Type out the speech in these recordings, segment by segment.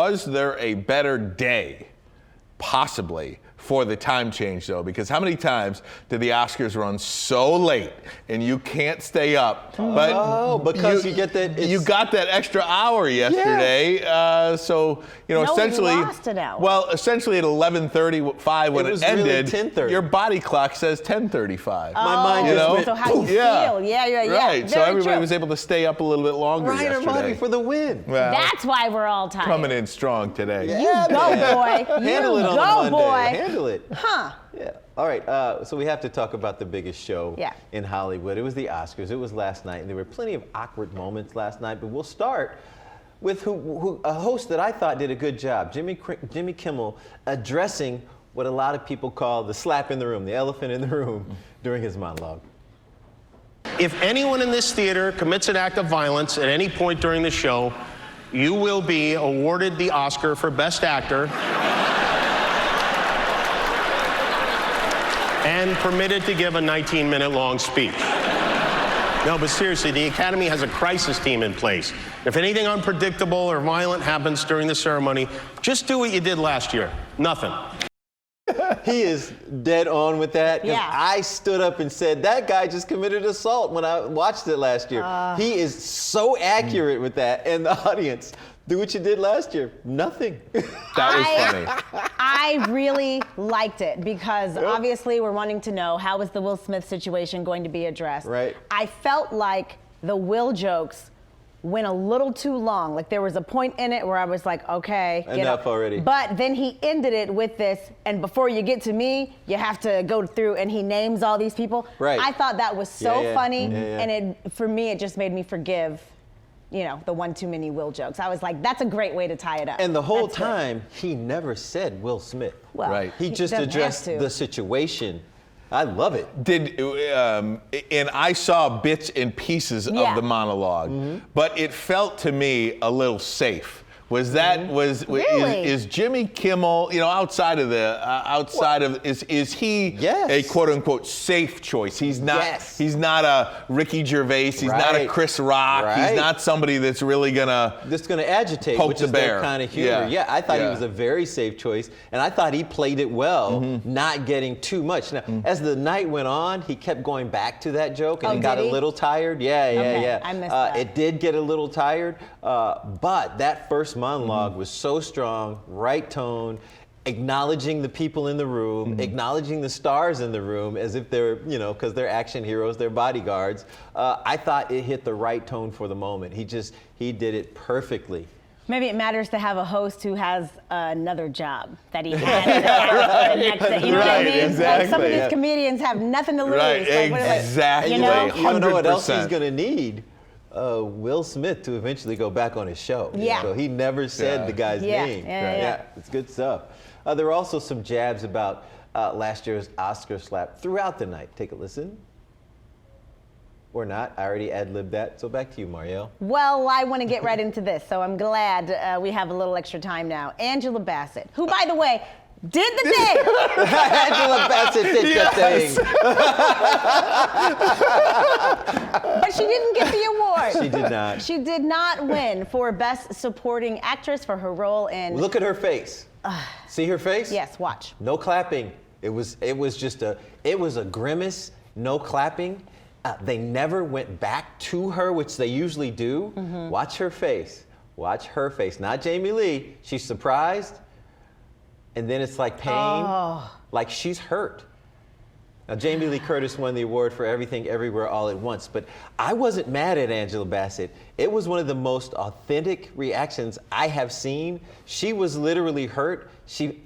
Was there a better day, possibly, for the time change, though? Because how many times did the Oscars run so late and you can't stay up? But because you get that. You got that extra hour yesterday. So, essentially. You lost an hour. Well, essentially at 11:35 when it ended, really 10:30. your body clock says 10:35. My mind just went, so how you feel. Yeah. Right. So Very everybody true. was able to stay up a little bit longer Ryan yesterday. Armani for the win. Well, That's why we're all tired. coming in strong today. You go, boy. Handle it on go, a Monday. boy. Handle it. Huh. Yeah. All right. So we have to talk about the biggest show in Hollywood. It was the Oscars. It was last night, and there were plenty of awkward moments last night. But we'll start with a host that I thought did a good job, Jimmy Kimmel, addressing what a lot of people call the slap in the room, the elephant in the room, during his monologue. If anyone in this theater commits an act of violence at any point during the show, you will be awarded the Oscar for Best Actor and permitted to give a 19-minute long speech. No, but seriously, the Academy has a crisis team in place. If anything unpredictable or violent happens during the ceremony, just do what you did last year. Nothing. He is dead on with that. Yeah. I stood up and said, that guy just committed assault when I watched it last year. He is so accurate with that. And the audience, do what you did last year. Nothing. That was funny. I really liked it because obviously we're wanting to know how is the Will Smith situation going to be addressed. Right. I felt like the Will jokes went a little too long. Like there was a point in it where I was like, okay, enough already. But then he ended it with this, and before you get to me, you have to go through, and he names all these people. Right. I thought that was so funny, Yeah. and for me, it just made me forgive, the one too many Will jokes. I was like, that's a great way to tie it up. And the whole That's good. time, he never said Will Smith. Well, Right. He just doesn't addressed have to. the situation. I love it. And I saw bits and pieces of the monologue, but it felt to me a little safe. Was that Really? is Jimmy Kimmel, outside of is he Yes. a quote unquote safe choice? He's not. Yes. He's not a Ricky Gervais. He's not a Right. Chris Rock. Right. He's not somebody that's really gonna. That's going to agitate, Poke which the is bear. their kind of humor. Yeah. I thought he Yeah. was a very safe choice, and I thought he played it well, not getting too much. Now, as the night went on, he kept going back to that joke, and Oh, it got did a he? little tired. Yeah. I missed that. It did get a little tired, but that first monologue was so strong, right tone, acknowledging the people in the room, acknowledging the stars in the room as if they're, because they're action heroes, they're bodyguards. I thought it hit the right tone for the moment. He did it perfectly. Maybe it matters to have a host who has another job that he had. You know what I Right, mean? exactly. Like some of these Yeah. comedians have nothing to lose. Right, Like, what are they- exactly. You know? You don't know what else he's 100%. going to need. Will Smith to eventually go back on his show. Yeah. So he never said the guy's name. Yeah. It's good stuff. There were also some jabs about last year's Oscar slap throughout the night. Take a listen. Or not. I already ad-libbed that. So back to you, Marielle. Well, I want to get right into this, so I'm glad we have a little extra time now. Angela Bassett, who, by the way, did the thing. Angela Bassett did the thing. But she didn't get the award. She did not. She did not win for Best Supporting Actress for her role in... Look at her face. See her face? Yes, watch. No clapping. It was a grimace, no clapping. They never went back to her, which they usually do. Watch her face. Watch her face. Not Jamie Lee. She's surprised. And then it's like pain. Like she's hurt. Now, Jamie Lee Curtis won the award for Everything Everywhere All at Once, but I wasn't mad at Angela Bassett. It was one of the most authentic reactions I have seen. She was literally hurt.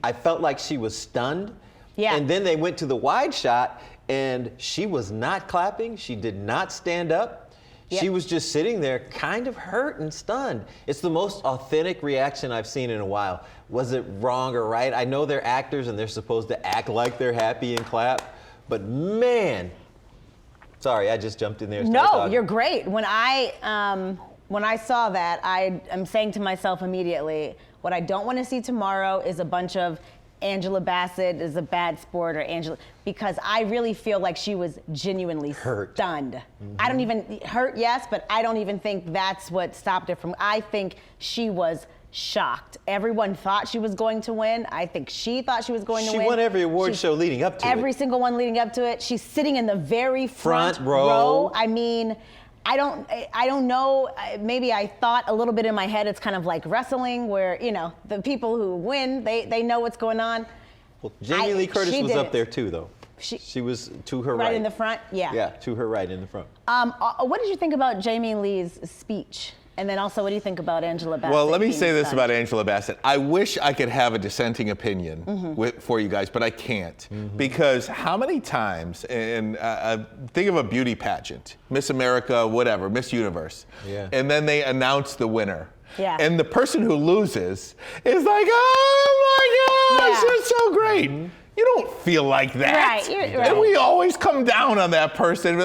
I felt like she was stunned. Yeah. And then they went to the wide shot, and she was not clapping. She did not stand up. Yep. She was just sitting there kind of hurt and stunned. It's the most authentic reaction I've seen in a while. Was it wrong or right? I know they're actors and they're supposed to act like they're happy and clap, but man, sorry, I just jumped in there and started No, talking. you're great. When I saw that, I am saying to myself immediately, what I don't want to see tomorrow is a bunch of Angela Bassett is a bad sport or Angela, because I really feel like she was genuinely Hurt. stunned. I don't even, hurt, yes, but I don't even think that's what stopped her from, I think she was shocked. Everyone thought she was going to win. I think she thought she was going to win. She won every award show leading up to it. Every single one leading up to it. She's sitting in the very front row. I mean, I don't know. Maybe I thought a little bit in my head. It's kind of like wrestling, where the people who win, they know what's going on. Well, Jamie Lee Curtis was up there too, though. She was to her right. Right in the front. Yeah. Yeah, to her right in the front. What did you think about Jamie Lee's speech? And then also, what do you think about Angela Bassett? Well, let me say this about Angela Bassett. I wish I could have a dissenting opinion for you guys, but I can't. Because how many times, and think of a beauty pageant, Miss America, whatever, Miss Universe, and then they announce the winner. Yeah. And the person who loses is like, oh my gosh, it's so great. You don't feel like that. Right, right. And we always come down on that person,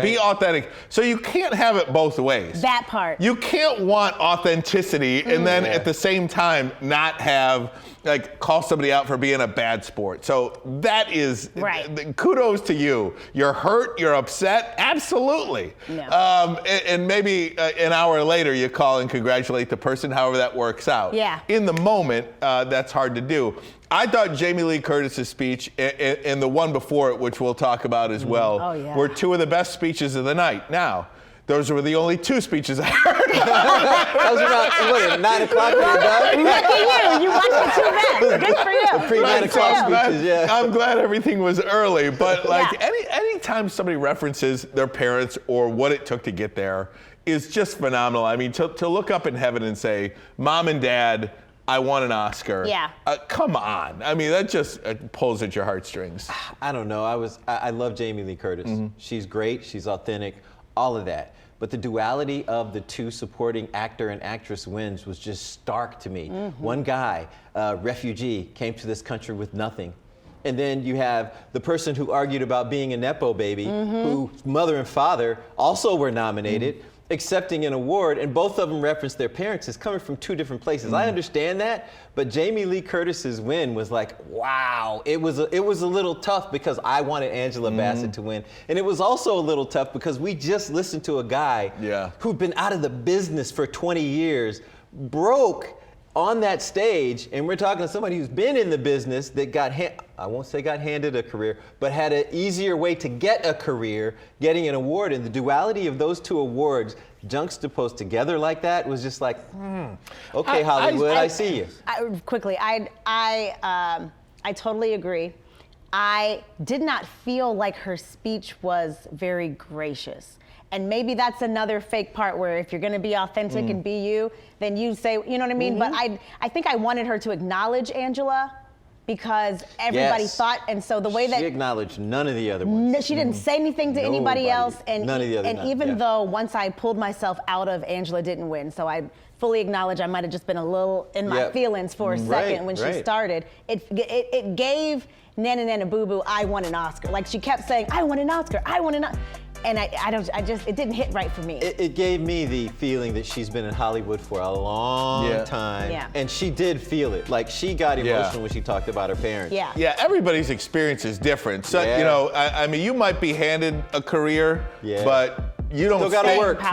be authentic. So you can't have it both ways. That part. You can't want authenticity and then at the same time not have, call somebody out for being a bad sport. So that is, kudos to you. You're hurt, you're upset, absolutely. No. And maybe an hour later you call and congratulate the person, however that works out. Yeah. In the moment, that's hard to do. I thought Jamie Lee Curtis's speech and the one before it, which we'll talk about as well, were two of the best speeches of the night. Now, those were the only two speeches I heard. That was about, 9 o'clock when you're done? Lucky you. You watched the two best. Good for you. The pre-9 o'clock speeches, yeah. I'm glad everything was early, but anytime somebody references their parents or what it took to get there is just phenomenal. I mean, to look up in heaven and say, Mom and Dad, I won an Oscar. Yeah. Come on. I mean, that just pulls at your heartstrings. I don't know. I love Jamie Lee Curtis. She's great. She's authentic. All of that. But the duality of the two supporting actor and actress wins was just stark to me. One guy, refugee, came to this country with nothing. And then you have the person who argued about being a Nepo baby, whose mother and father also were nominated, accepting an award, and both of them referenced their parents as coming from two different places. I understand that, but Jamie Lee Curtis's win was like, wow. It was a little tough because I wanted Angela Bassett to win, and it was also a little tough because we just listened to a guy who'd been out of the business for 20 years, broke on that stage, and we're talking to somebody who's been in the business that I won't say got handed a career, but had an easier way to get a career, getting an award. And the duality of those two awards juxtaposed together like that was just like, okay, Hollywood, I see you. Quickly, I totally agree. I did not feel like her speech was very gracious. And maybe that's another fake part where if you're going to be authentic and be you, then you say, you know what I mean? But I think I wanted her to acknowledge Angela because everybody thought, and so the way that she acknowledged none of the other ones. She didn't say anything to anybody else, and none of the other and even though once I pulled myself out of Angela didn't win, so I fully acknowledge I might have just been a little in my feelings for a second when she started. It gave Nana Boo Boo I won an Oscar. Like she kept saying, I won an Oscar, I won an Oscar. And it didn't hit right for me. It gave me the feeling that she's been in Hollywood for a long time. Yeah. And she did feel it. Like she got emotional when she talked about her parents. Yeah. Yeah, everybody's experience is different. So, I mean, you might be handed a career, but you don't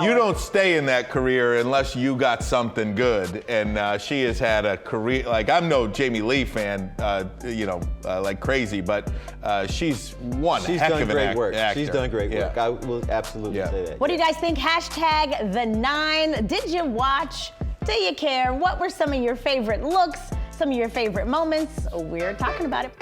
you don't stay in that career unless you got something good. And she has had a career, like I'm no Jamie Lee fan, like crazy, but she's one heck of an actor. She's done great work. I will absolutely say that. What do you guys think? Hashtag the 9. Did you watch? Do you care? What were some of your favorite looks? Some of your favorite moments? We're talking about it.